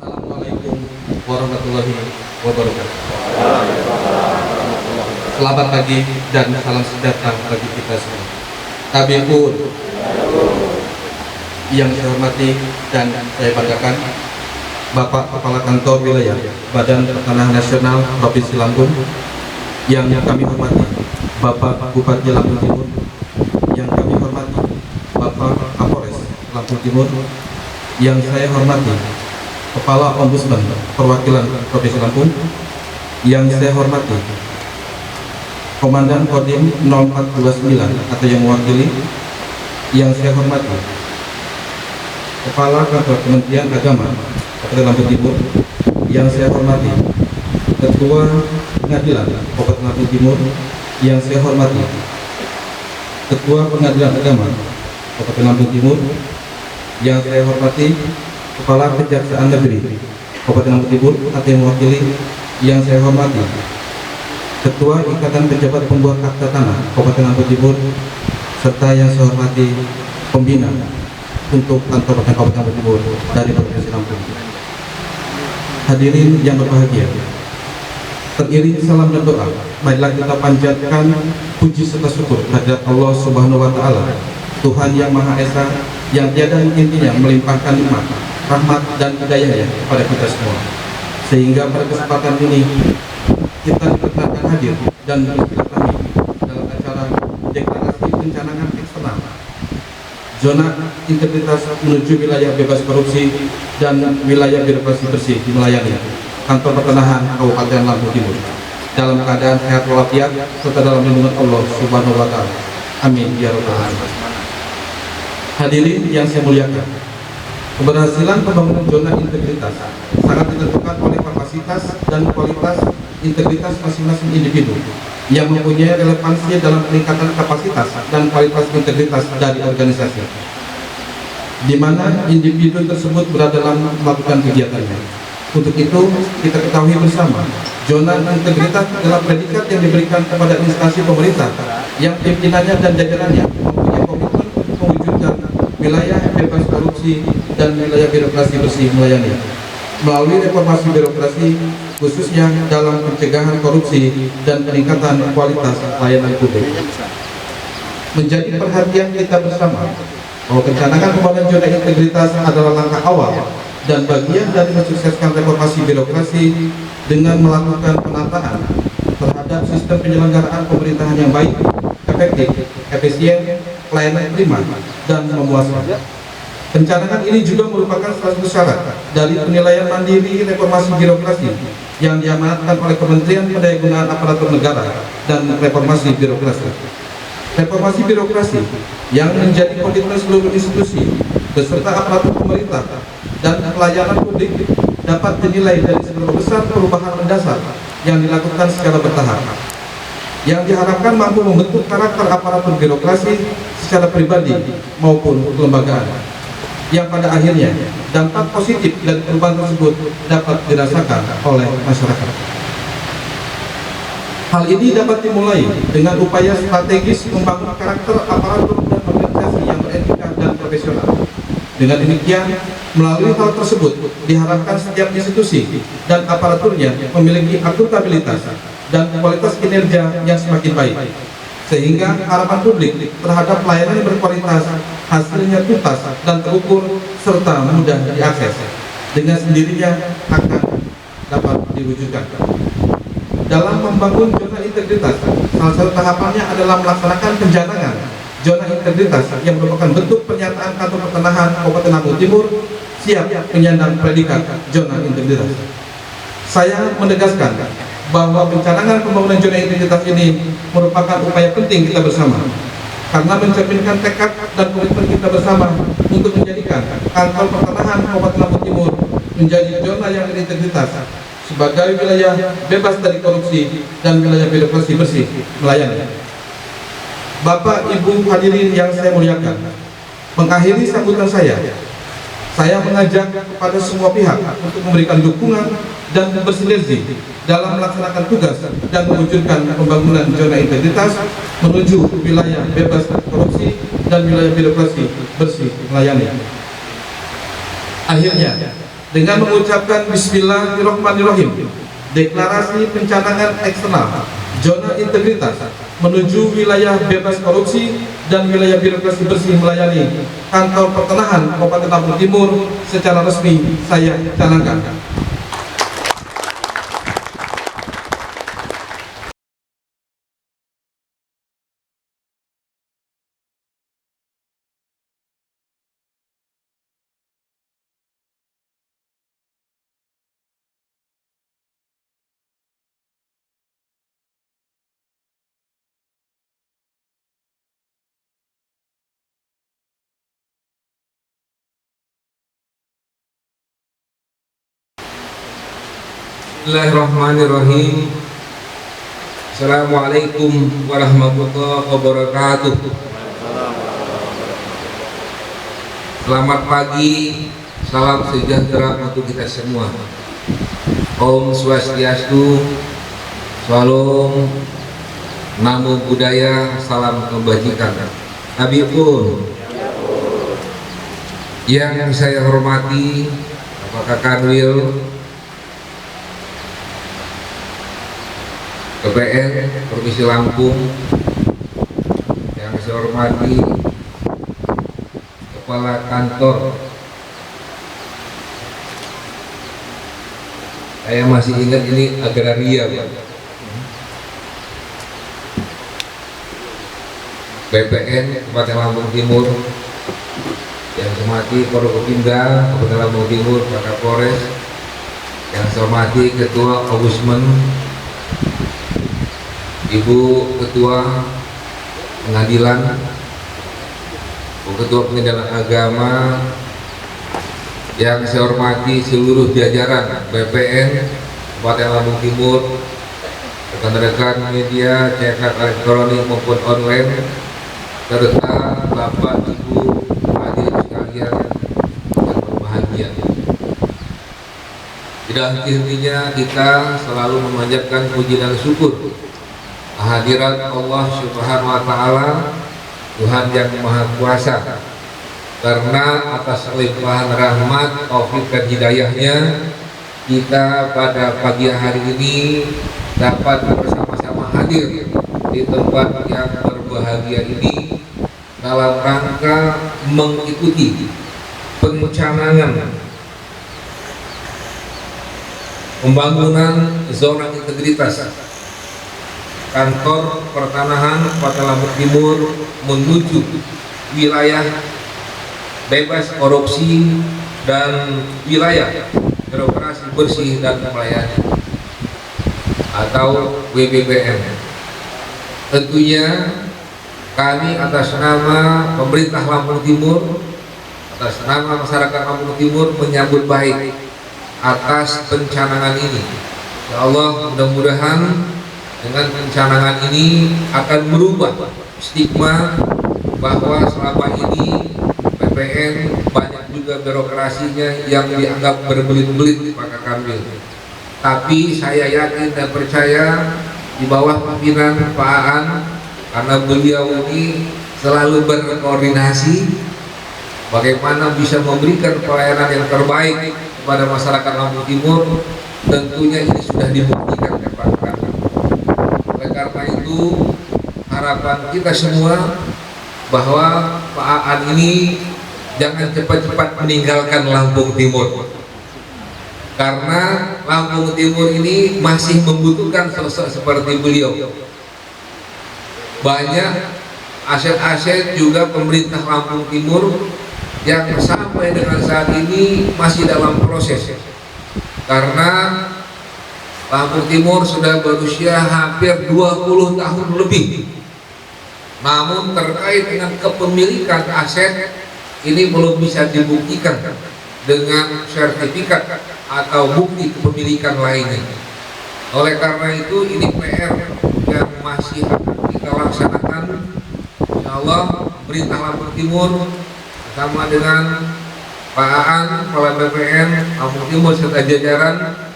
Assalamualaikum warahmatullahi wabarakatuh. Selamat pagi dan salam sejahtera bagi kita semua. Tabiun yang saya hormati dan saya banggakan, Bapak Kepala Kantor Wilayah Badan Pertanahan Nasional Provinsi Lampung, yang kami hormati Bapak Bupati Lampung Timur, yang kami hormati Bapak Kapolres Lampung Timur, yang saya hormati Kepala Ombudsman Perwakilan Provinsi Lampung, yang saya hormati Komandan Kodim 0429 atau yang mewakili, yang saya hormati Kepala Kantor Kementerian Agama Kabupaten Lampung Timur, yang saya hormati Ketua Pengadilan Kabupaten Lampung Timur, yang saya hormati Ketua Pengadilan Agama Kabupaten Lampung Timur, yang saya hormati Kepala Kejaksaan Negeri Kabupaten Lampung Timur atau yang mewakili, yang saya hormati Ketua Ikatan Pejabat Pembuat Akta Tanah Kabupaten Lampung Timur, serta yang saya hormati pembina untuk kantor Kabupaten Lampung Timur dari Provinsi Lampung. Hadirin yang berbahagia, teriring salam dan doa, marilah kita panjatkan puji serta syukur kehadirat Allah Subhanahu wa Ta'ala, Tuhan yang Maha Esa, yang tiada hentinya melimpahkan nikmat, rahmat dan hidayahnya kepada kita semua, sehingga pada kesempatan ini kita diperkenankan hadir dan bersilaturahmi dalam acara deklarasi pencanangan eksternal zona integritas menuju wilayah bebas korupsi dan wilayah birokrasi bersih melayani Kantor Pertanahan Kabupaten Lampung Timur dalam keadaan sehat walafiat serta dalam lindungan Allah Subhanahu wa Ta'ala. Amin ya rabbal alamin. Hadirin yang saya muliakan, keberhasilan pembangunan zona integritas sangat ditentukan oleh kapasitas dan kualitas integritas masing-masing individu yang mempunyai relevansi dalam peningkatan kapasitas dan kualitas integritas dari organisasi, di mana individu tersebut berada dalam melakukan kegiatannya. Untuk itu, kita ketahui bersama, zona integritas adalah predikat yang diberikan kepada instansi pemerintah yang pimpinannya dan jajarannya mempunyai komitmen untuk mewujudkan wilayah bebas korupsi dan wilayah birokrasi bersih melayani melalui reformasi birokrasi, khususnya dalam pencegahan korupsi dan peningkatan kualitas layanan publik. Menjadi perhatian kita bersama bahwa pencanangan pembangunan zona integritas adalah langkah awal dan bagian dari mensukseskan reformasi birokrasi dengan melakukan penataan terhadap sistem penyelenggaraan pemerintahan yang baik, efektif, efisien, pelayanan prima, dan memuaskan. Pencanangan ini juga merupakan salah satu syarat dari penilaian mandiri reformasi birokrasi yang diamanatkan oleh Kementerian Pendayagunaan Aparatur Negara dan Reformasi Birokrasi. Reformasi birokrasi yang menjadi komitmen seluruh institusi beserta aparatur pemerintah dan pelayanan publik dapat dinilai dari seberapa besar perubahan mendasar yang dilakukan secara bertahap, yang diharapkan mampu membentuk karakter aparatur birokrasi secara pribadi maupun kelembagaan, yang pada akhirnya dampak positif dari perubahan tersebut dapat dirasakan oleh masyarakat. Hal ini dapat dimulai dengan upaya strategis membangun karakter aparatur dan organisasi yang beretika dan profesional. Dengan demikian, melalui hal tersebut diharapkan setiap institusi dan aparaturnya memiliki akuntabilitas dan kualitas kinerja yang semakin baik, sehingga harapan publik terhadap pelayanan yang berkualitas hasilnya tuntas dan terukur serta mudah diakses, dengan sendirinya akan dapat diwujudkan. Dalam membangun zona integritas, salah satu tahapannya adalah melaksanakan pencanangan zona integritas yang merupakan bentuk pernyataan Kantor Pertanahan Kabupaten Lampung Timur siap menyandang predikat zona integritas. Saya menegaskan bahwa pencanangan pembangunan zona integritas ini merupakan upaya penting kita bersama, karena mencerminkan tekad dan komitmen kita bersama untuk menjadikan Kantor Pertanahan Kabupaten Lampung Timur menjadi zona yang berintegritas sebagai wilayah bebas dari korupsi dan wilayah birokrasi bersih melayani. Bapak, Ibu hadirin yang saya muliakan, mengakhiri sambutan saya mengajak kepada semua pihak untuk memberikan dukungan dan bersinergi dalam melaksanakan tugas dan mewujudkan pembangunan zona integritas menuju wilayah bebas korupsi dan wilayah birokrasi bersih melayani. Akhirnya, dengan mengucapkan Bismillahirrahmanirrahim, deklarasi pencanangan eksternal zona integritas menuju wilayah bebas korupsi dan wilayah birokrasi bersih melayani kantor pertanahan Kabupaten Lampung Timur secara resmi saya canangkan. Bismillahirrahmanirrahim. Assalamualaikum warahmatullahi wabarakatuh. Selamat pagi, salam sejahtera untuk kita semua. Om Swastiastu, Shalom, Namo Buddhaya, salam kebajikan. Nabi pun yang saya hormati Bapak Kanwil KPN Provinsi Lampung, yang saya hormati Kepala Kantor, saya masih ingat ini agraria Pak, BPN Kabupaten Lampung Timur, yang saya hormati Forkopimda Kabupaten Lampung Timur, Pak Kapolres, yang saya hormati Ketua Ombudsman, Ibu Ketua Pengadilan, Bu Ketua Pengadilan Agama, yang saya hormati seluruh jajaran BPN Kabupaten Lampung Timur, rekan-rekan media cetak elektronik maupun online, serta Bapak Ibu hadirin sekalian yang berbahagia. Tidak henti-hentinya kita selalu memanjatkan puji dan syukur kehadirat Allah Subhanahu wa Ta'ala, Tuhan yang Maha Kuasa, karena atas limpahan rahmat, taufik dan hidayahnya kita pada pagi hari ini dapat bersama-sama hadir di tempat yang berbahagia ini dalam rangka mengikuti pencanangan pembangunan zona integritas kantor pertanahan Kabupaten Lampung Timur menuju wilayah bebas korupsi dan wilayah birokrasi bersih dan melayani atau WBBM. Tentunya kami atas nama pemerintah Lampung Timur, atas nama masyarakat Lampung Timur menyambut baik atas pencanangan ini. Ya Allah, mudah-mudahan dengan pencanangan ini akan merubah stigma bahwa selama ini PPN banyak juga birokrasinya yang dianggap berbelit-belit Pak Kamil. Tapi saya yakin dan percaya di bawah pimpinan Pak Aan, karena beliau ini selalu berkoordinasi bagaimana bisa memberikan pelayanan yang terbaik kepada masyarakat Lampung Timur, tentunya ini sudah dibuktikan ya Pak Kamil. Oleh karena itu harapan kita semua bahwa Pak Aan ini jangan cepat-cepat meninggalkan Lampung Timur, karena Lampung Timur ini masih membutuhkan sosok seperti beliau. Banyak aset-aset juga pemerintah Lampung Timur yang sampai dengan saat ini masih dalam proses, karena Lampung Timur sudah berusia hampir 20 tahun lebih, namun terkait dengan kepemilikan aset ini belum bisa dibuktikan dengan sertifikat atau bukti kepemilikan lainnya. Oleh karena itu ini PR yang masih akan kita laksanakan. Insya Allah pemerintah Lampung Timur bersama dengan Pak Aan, Kepala BPN Lampung Timur serta jajaran,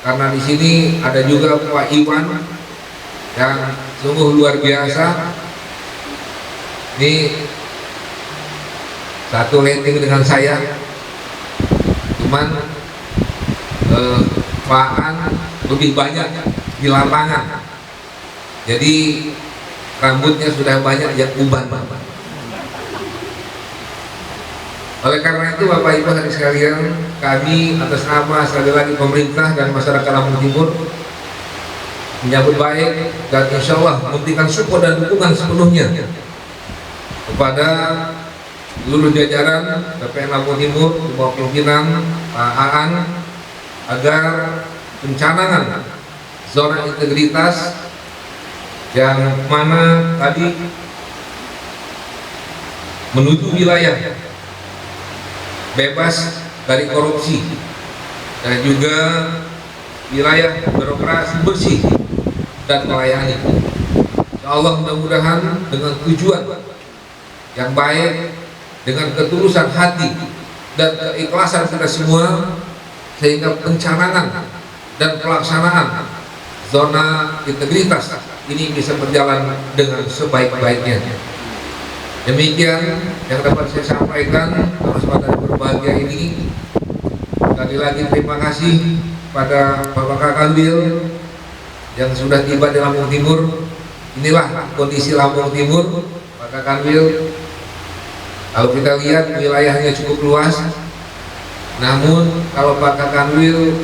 karena di sini ada juga Pak Iwan yang sungguh luar biasa. Ini satu rating dengan saya, cuman Pak An lebih banyak di lapangan, jadi rambutnya sudah banyak yang uban. Oleh karena itu Bapak Ibu hadirin sekalian, kami atas nama sekali lagi pemerintah dan masyarakat Lampung Timur menyambut baik dan insya Allah memberikan support dan dukungan sepenuhnya kepada seluruh jajaran PPN Lampung Timur di bawah pimpinan Pak Aan agar pencanangan zona integritas yang mana tadi menuju wilayah bebas dari korupsi dan juga wilayah birokrasi bersih dan melayani. Ya Allah, mudah-mudahan dengan tujuan yang baik, dengan ketulusan hati dan keikhlasan kita semua, sehingga pencanangan dan pelaksanaan zona integritas ini bisa berjalan dengan sebaik-baiknya. Demikian yang dapat saya sampaikan atas kesempatan berbahagia ini. Sekali lagi terima kasih pada Bapak Kakanwil yang sudah tiba di Lampung Timur. Inilah kondisi Lampung Timur, Pak Kakanwil. Kalau kita lihat wilayahnya cukup luas, namun kalau Pak Kakanwil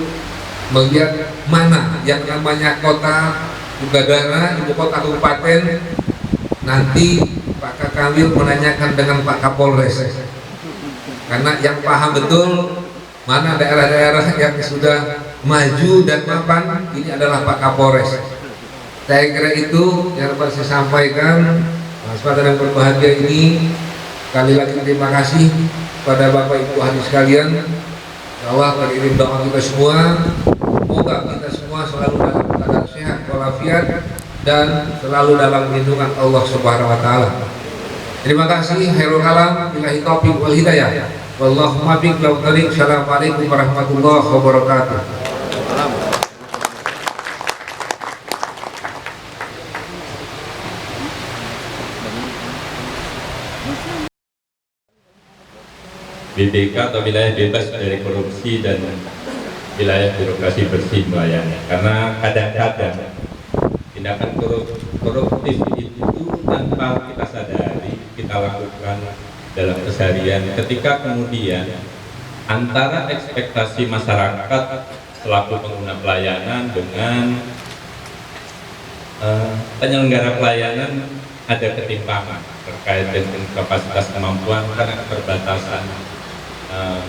melihat mana yang namanya kota Tugadana, ibu kota kabupaten, nanti Pak Kakanwil menanyakan dengan Pak Kapolres, karena yang paham betul mana daerah-daerah yang sudah maju dan mapan ini adalah Pak Kapolres. Saya kira itu yang dapat saya sampaikan. Kesempatan yang berbahagia ini, sekali lagi terima kasih pada Bapak Ibu hadirin sekalian. Ya Allah, beriring doa kita semua, semoga kita semua selalu dalam keadaan sehat walafiat dan selalu dalam lindungan Allah Subhanahu wa taala. Terima kasih. Khairul kalam billahi taufiq wal hidayah. Wallahu muwaffiq ila thoriq. Assalamualaikum warahmatullahi wabarakatuh. BBK atau wilayah bebas dari korupsi dan wilayah birokrasi bersih melayani. Karena kadang-kadang tindakan koruptif itu tanpa kita sadari kita lakukan dalam keseharian, ketika kemudian antara ekspektasi masyarakat selaku pengguna pelayanan dengan penyelenggara pelayanan ada ketimpangan terkait dengan kapasitas kemampuan karena keterbatasan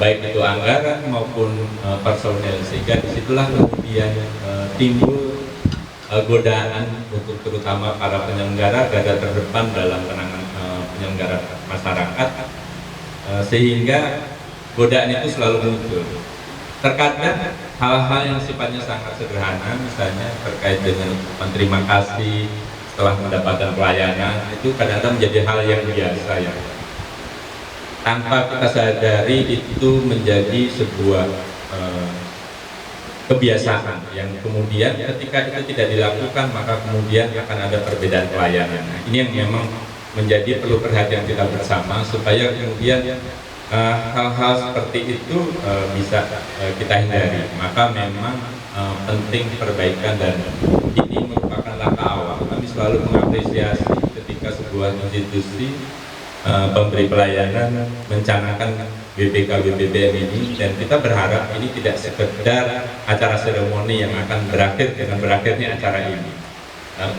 baik itu anggaran maupun personel, sehingga disitulah kemudian timbul godaan untuk terutama para penyelenggara garda terdepan dalam penanganan penyelenggara masyarakat, sehingga godaan itu selalu muncul. Terkadang hal-hal yang sifatnya sangat sederhana, misalnya terkait dengan menerima kasih setelah mendapatkan pelayanan, itu kadang-kadang menjadi hal yang biasa ya. Tanpa kita sadari itu menjadi sebuah kebiasaan yang kemudian ketika itu tidak dilakukan maka kemudian akan ada perbedaan pelayanan. Nah, ini yang memang menjadi perlu perhatian kita bersama supaya kemudian hal-hal seperti itu bisa kita hindari. Maka memang penting perbaikan dan ini merupakan langkah awal. Kami selalu mengapresiasi ketika sebuah institusi pemberi pelayanan mencanangkan BPK BBBM ini, dan kita berharap ini tidak sekedar acara seremoni yang akan berakhir dengan berakhirnya acara ini.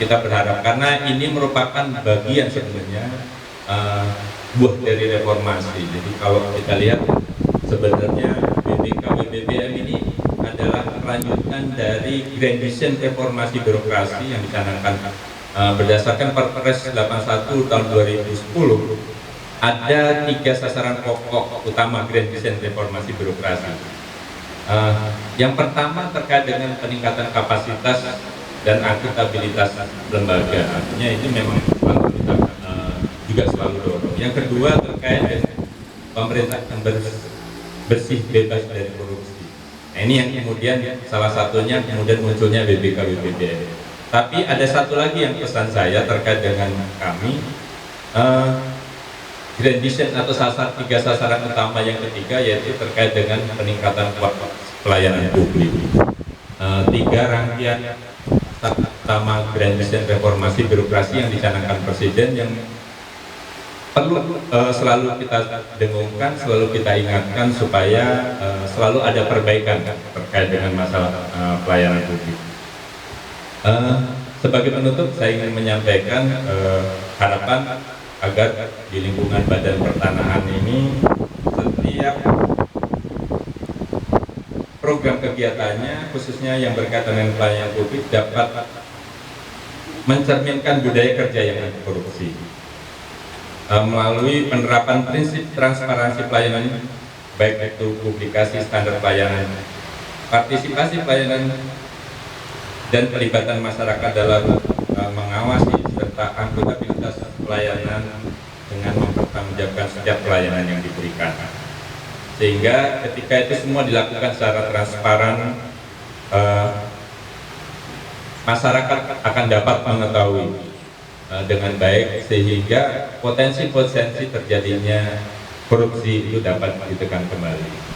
Kita berharap karena ini merupakan bagian sebenarnya buah dari reformasi. Jadi kalau kita lihat sebenarnya BPK BBBM ini adalah kelanjutan dari Grand Design Reformasi Birokrasi yang dicanangkan berdasarkan Perpres 81 tahun 2010. Ada 3 sasaran pokok utama Grand Design Reformasi Birokrasi. Yang pertama terkait dengan peningkatan kapasitas dan akuntabilitas lembaga. Artinya ini memang selalu kita juga selalu dorong. Yang kedua terkait dengan pemerintahan bersih bebas dari korupsi. Nah, ini yang kemudian salah satunya kemudian munculnya BPK BBBM. Tapi ada satu lagi yang pesan saya terkait dengan kami. grand vision atau tiga sasaran utama yang ketiga yaitu terkait dengan peningkatan pelayanan publik. Tiga rangkaian utama grand vision reformasi birokrasi yang dicanangkan Presiden yang perlu selalu kita dengungkan, selalu kita ingatkan supaya selalu ada perbaikan terkait dengan masalah pelayanan publik. Sebagai penutup, saya ingin menyampaikan harapan agar di lingkungan Badan Pertanahan ini setiap program kegiatannya, khususnya yang berkaitan dengan pelayanan publik, dapat mencerminkan budaya kerja yang anti korupsi melalui penerapan prinsip transparansi pelayanan, baik itu publikasi standar pelayanan, partisipasi pelayanan, dan pelibatan masyarakat dalam mengawasi serta akuntabilitas pelayanan dengan mempertanggungjawabkan setiap pelayanan yang diberikan. Sehingga ketika itu semua dilakukan secara transparan, masyarakat akan dapat mengetahui dengan baik, sehingga potensi-potensi terjadinya korupsi itu dapat ditekan kembali.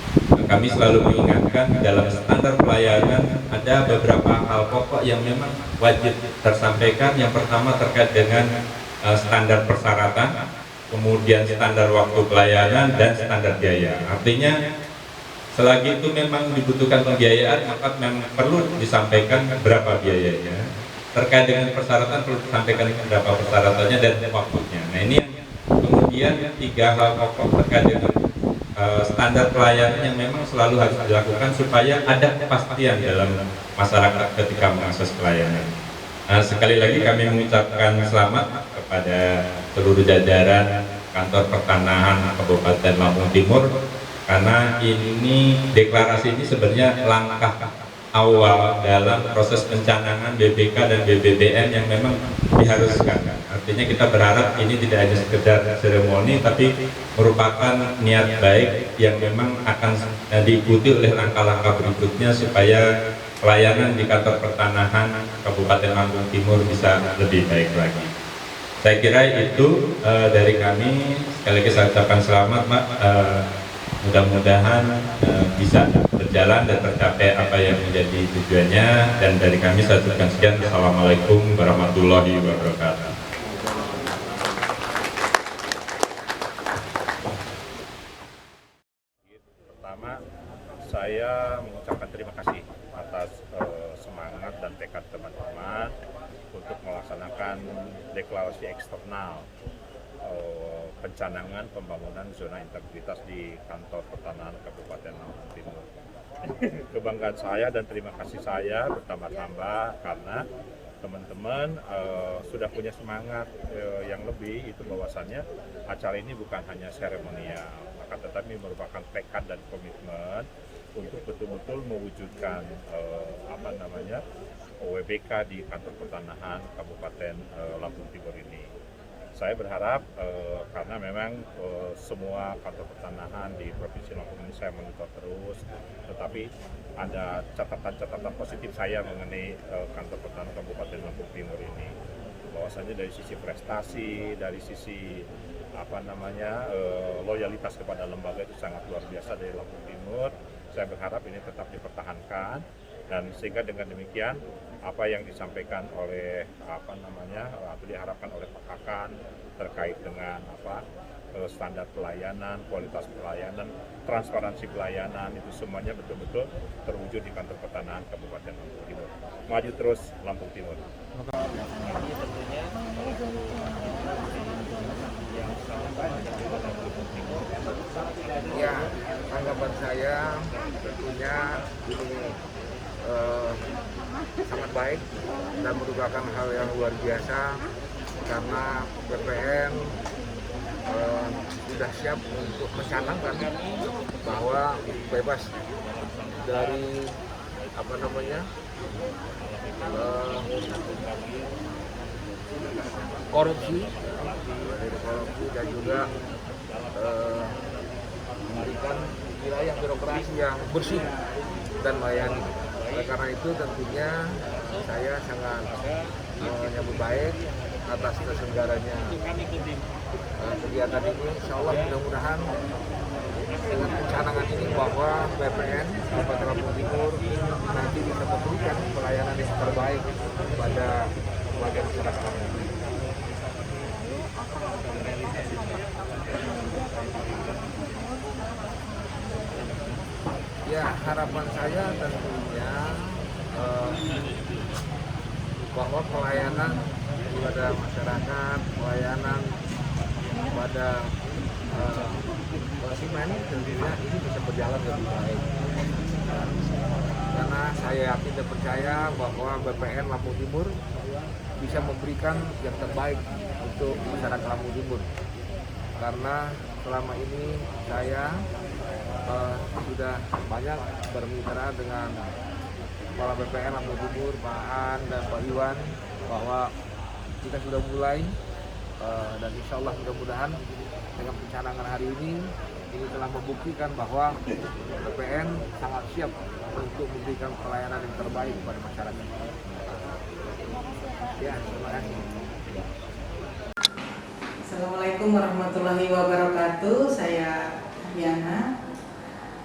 Kami selalu mengingatkan dalam standar pelayanan ada beberapa hal pokok yang memang wajib tersampaikan. Yang pertama terkait dengan standar persyaratan, kemudian standar waktu pelayanan, dan standar biaya. Artinya selagi itu memang dibutuhkan pembiayaan, maka memang perlu disampaikan berapa biayanya. Terkait dengan persyaratan perlu disampaikan berapa persyaratannya dan waktunya. Nah, ini yang kemudian tiga hal pokok terkait dengan standar pelayanan yang memang selalu harus dilakukan supaya ada kepastian dalam masyarakat ketika mengakses pelayanan. Nah, sekali lagi kami mengucapkan selamat kepada seluruh jajaran kantor pertanahan Kabupaten Lampung Timur, karena ini deklarasi ini sebenarnya langkah awal dalam proses pencanangan BBK dan BBBM yang memang diharuskan. Artinya kita berharap ini tidak hanya sekedar seremoni, tapi merupakan niat baik yang memang akan diikuti oleh langkah-langkah berikutnya supaya pelayanan di kantor pertanahan Kabupaten Lampung Timur bisa lebih baik lagi. Saya kira itu dari kami. Sekali lagi saya ucapkan selamat, Pak. Mudah-mudahan bisa berjalan dan tercapai apa yang menjadi tujuannya. Dan dari kami saya ucapkan sekian. Assalamualaikum warahmatullahi wabarakatuh. Pertama, saya mengucapkan terima kasih atas semangat dan tekad teman-teman untuk melaksanakan deklarasi eksternal pencanangan pembangunan zona integritas di kantor pertanahan Kabupaten Lampung Timur. Kebanggaan saya dan terima kasih saya bertambah-tambah karena teman-teman sudah punya semangat yang lebih, itu bahwasannya acara ini bukan hanya seremonial, maka tetapi merupakan tekad dan komitmen untuk betul-betul mewujudkan WBK di kantor pertanahan Kabupaten Lampung Timur ini. Saya berharap karena memang semua kantor pertanahan di Provinsi Lampung ini saya monitor terus, tetapi ada catatan-catatan positif saya mengenai kantor pertanahan Kabupaten Lampung Timur ini. Bahwasanya dari sisi prestasi, dari sisi loyalitas kepada lembaga itu sangat luar biasa dari Lampung Timur. Saya berharap ini tetap dipertahankan, dan sehingga dengan demikian apa yang disampaikan oleh atau diharapkan oleh Pak Kakan terkait dengan standar pelayanan, kualitas pelayanan, transparansi pelayanan, itu semuanya betul-betul terwujud di kantor pertanahan Kabupaten Lampung Timur. Maju terus Lampung Timur. Ya, tanggapan saya tentunya ini sangat baik dan merupakan hal yang luar biasa karena BPN sudah siap untuk mencanangkan bahwa bebas dari korupsi dan juga memberikan wilayah birokrasi yang bersih dan melayani. Oleh karena itu tentunya saya sangat menyambut baik atas terselenggaranya kegiatan ini. Insya Allah mudah-mudahan dengan pencanangan ini bahwa BPN Kabupaten Lampung Timur nanti bisa memberikan pelayanan yang terbaik kepada warga masyarakat. Ya, harapan saya tentunya bahwa pelayanan kepada masyarakat, pelayanan kepada konsumen tentunya ini bisa berjalan lebih baik. Karena saya yakin dan percaya bahwa BPN Lampung Timur bisa memberikan yang terbaik untuk masyarakat Lampung Timur. Karena selama ini saya sudah banyak bermitra dengan Kepala BPN Lampung Timur, Pak An dan Pak Iwan, bahwa kita sudah mulai dan insya Allah mudah-mudahan dengan pencanangan hari ini telah membuktikan bahwa BPN sangat siap untuk memberikan pelayanan yang terbaik kepada masyarakat. Ya, terima kasih. Assalamualaikum warahmatullahi wabarakatuh. Saya Yana,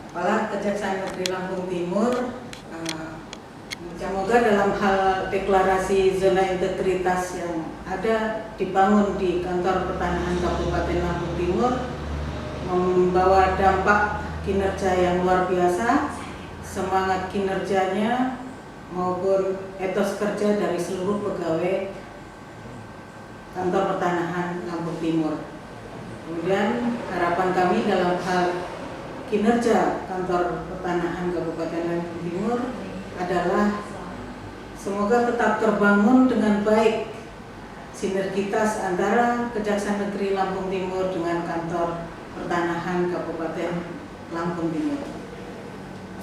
Kepala Kejaksaan Negeri Lampung Timur. Semoga dalam hal deklarasi zona integritas yang ada dibangun di kantor pertanahan Kabupaten Lampung Timur membawa dampak kinerja yang luar biasa, semangat kinerjanya maupun etos kerja dari seluruh pegawai kantor pertanahan Lampung Timur. Kemudian harapan kami dalam hal kinerja kantor pertanahan Kabupaten Lampung Timur adalah semoga tetap terbangun dengan baik sinergitas antara Kejaksaan Negeri Lampung Timur dengan kantor pertanahan Kabupaten Lampung Timur.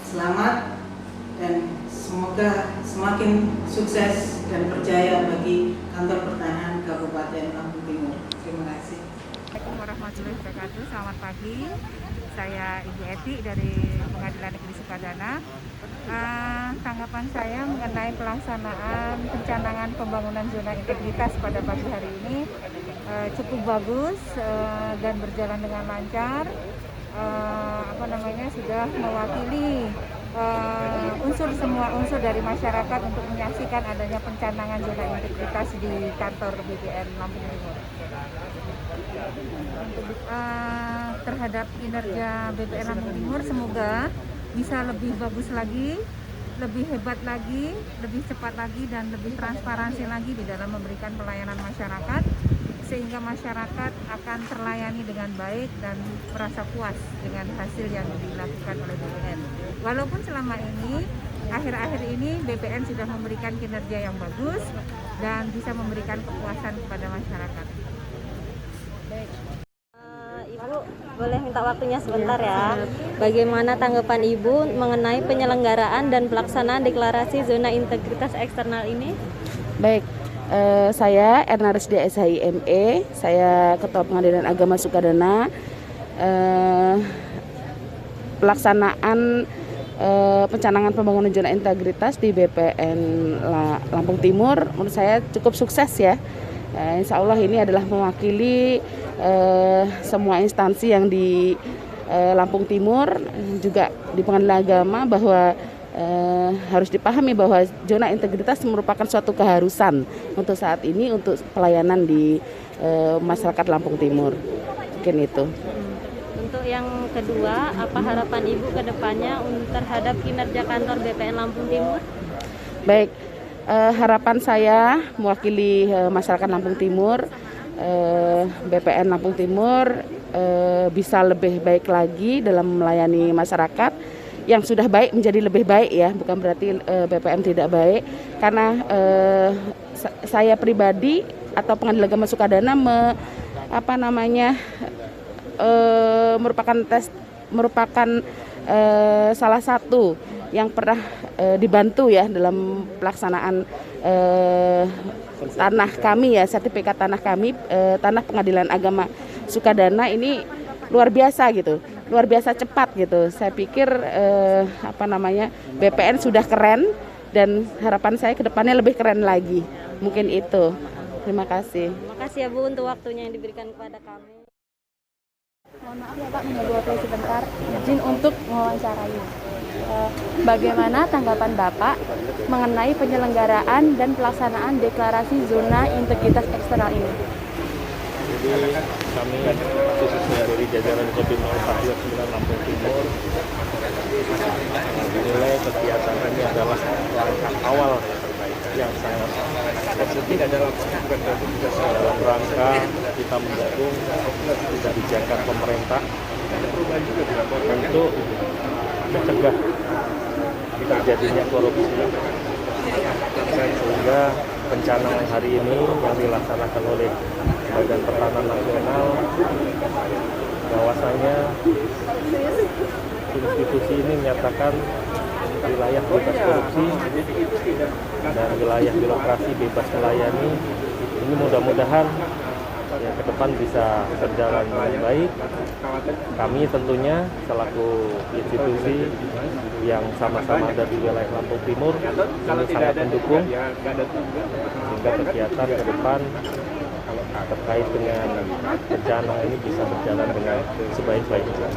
Selamat dan semoga semakin sukses dan berjaya bagi kantor pertanahan Kabupaten Lampung Timur. Terima kasih. Assalamualaikum warahmatullahi wabarakatuh. Selamat pagi. Saya Ibu Eti dari Pengadilan Negeri Sukadana. Tanggapan saya mengenai pelaksanaan pencanangan pembangunan zona integritas pada pagi hari ini cukup bagus dan berjalan dengan lancar. Sudah mewakili semua unsur dari masyarakat untuk menyaksikan adanya pencanangan zona integritas di kantor BPN Lampung Timur. Terhadap kinerja BPN Lampung Timur semoga bisa lebih bagus lagi, lebih hebat lagi, lebih cepat lagi, dan lebih transparansi lagi di dalam memberikan pelayanan masyarakat, sehingga masyarakat akan terlayani dengan baik dan merasa puas dengan hasil yang dilakukan oleh BPN. Walaupun selama ini, akhir-akhir ini BPN sudah memberikan kinerja yang bagus dan bisa memberikan kepuasan kepada masyarakat. Baik. Ibu boleh minta waktunya sebentar ya. Bagaimana tanggapan Ibu mengenai penyelenggaraan dan pelaksanaan deklarasi zona integritas eksternal ini? Baik, saya Erna Resdia SHIME, saya Ketua Pengadilan Agama Sukadana. Pelaksanaan pencanangan pembangunan zona integritas di BPN Lampung Timur menurut saya cukup sukses ya. Insya Allah ini adalah mewakili semua instansi yang di Lampung Timur, juga di Pengadilan Agama, bahwa harus dipahami bahwa zona integritas merupakan suatu keharusan untuk saat ini untuk pelayanan di masyarakat Lampung Timur. Mungkin itu. Untuk yang kedua, apa harapan Ibu ke depannya terhadap kinerja kantor BPN Lampung Timur? Baik, harapan saya mewakili masyarakat Lampung Timur, BPN Lampung Timur bisa lebih baik lagi dalam melayani masyarakat. Yang sudah baik menjadi lebih baik ya, bukan berarti BPN tidak baik. Karena saya pribadi atau Pengadilan Agama Sukadana merupakan salah satu yang pernah dibantu ya dalam pelaksanaan tanah kami ya, sertifikat tanah kami, tanah Pengadilan Agama Sukadana ini luar biasa gitu, luar biasa cepat gitu. Saya pikir BPN sudah keren dan harapan saya ke depannya lebih keren lagi. Mungkin itu. Terima kasih. Terima kasih ya Bu untuk waktunya yang diberikan kepada kami. Mohon maaf ya Pak, menunggu waktu sebentar. Izin untuk mewawancarai. Bagaimana tanggapan Bapak mengenai penyelenggaraan dan pelaksanaan deklarasi zona integritas eksternal ini? Jadi kami khususnya dari jajaran Kodim 0429 Lampung Timur menilai kegiatan ini adalah langkah awal yang sangat positif dalam rangka kita mendukung kebijakan pemerintah untuk mencegah terjadinya korupsi, sehingga pencanangan hari ini yang dilaksanakan oleh Badan Pertanahan Nasional bahwasanya institusi ini menyatakan wilayah bebas korupsi dan wilayah birokrasi bebas melayani. Ini mudah-mudahan ya ke depan bisa berjalan dengan baik. Kami tentunya selaku institusi yang sama-sama ada di wilayah Lampung Timur ini sangat mendukung sehingga kegiatan ke depan terkait dengan bencana ini bisa berjalan dengan sebaik-baiknya.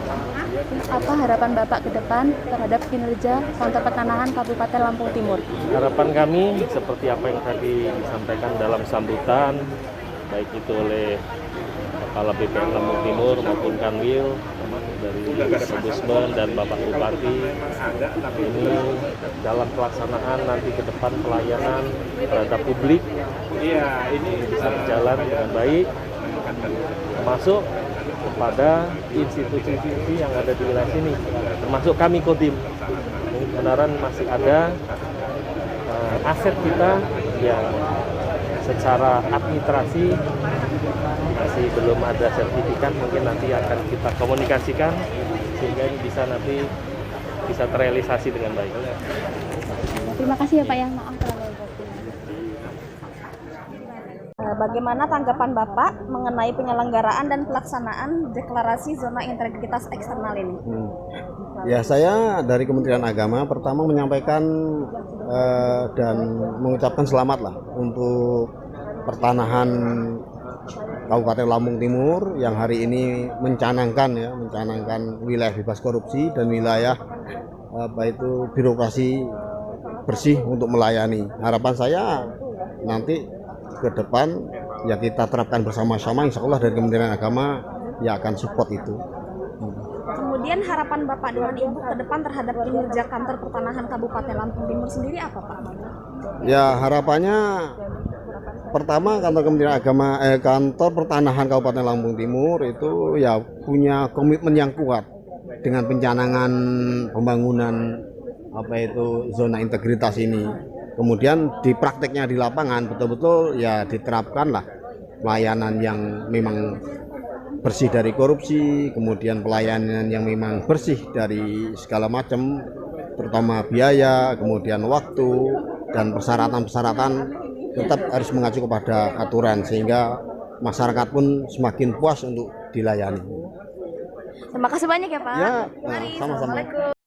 Apa harapan Bapak ke depan terhadap kinerja Kantor Pertanahan Kabupaten Lampung Timur? Harapan kami seperti apa yang tadi disampaikan dalam sambutan, baik itu oleh Kepala BPN Lampung Timur maupun Kanwil, termasuk dari Ombudsman dan Bapak Bupati, ini dalam pelaksanaan nanti ke depan pelayanan terhadap publik ini bisa berjalan dengan baik, termasuk kepada institusi-institusi yang ada di wilayah sini, termasuk kami Kodim. Ini kebenaran masih ada aset kita yang secara administrasi masih belum ada sertifikat, mungkin nanti akan kita komunikasikan sehingga ini bisa nanti bisa terrealisasi dengan baik. Terima kasih ya Pak ya, maaf terlalu waktu. Bagaimana tanggapan Bapak mengenai penyelenggaraan dan pelaksanaan deklarasi zona integritas eksternal ini? Ya, saya dari Kementerian Agama pertama menyampaikan dan mengucapkan selamat lah untuk pertanahan Kabupaten Lampung Timur yang hari ini mencanangkan wilayah bebas korupsi dan wilayah itu birokrasi bersih untuk melayani. Harapan saya nanti ke depan ya kita terapkan bersama-sama, insya Allah dari Kementerian Agama ya akan support itu. Kemudian harapan Bapak dengan Ibu ke depan terhadap kinerja Kantor Pertanahan Kabupaten Lampung Timur sendiri apa Pak? Ya, harapannya pertama Kantor Pertanahan Kabupaten Lampung Timur itu ya punya komitmen yang kuat dengan pencanangan pembangunan zona integritas ini. Kemudian di prakteknya di lapangan betul-betul ya diterapkanlah pelayanan yang memang bersih dari korupsi, kemudian pelayanan yang memang bersih dari segala macam, terutama biaya, kemudian waktu dan persyaratan-persyaratan tetap harus mengacu kepada aturan sehingga masyarakat pun semakin puas untuk dilayani. Terima kasih banyak ya Pak. Ya, Mari, sama-sama. Assalamualaikum.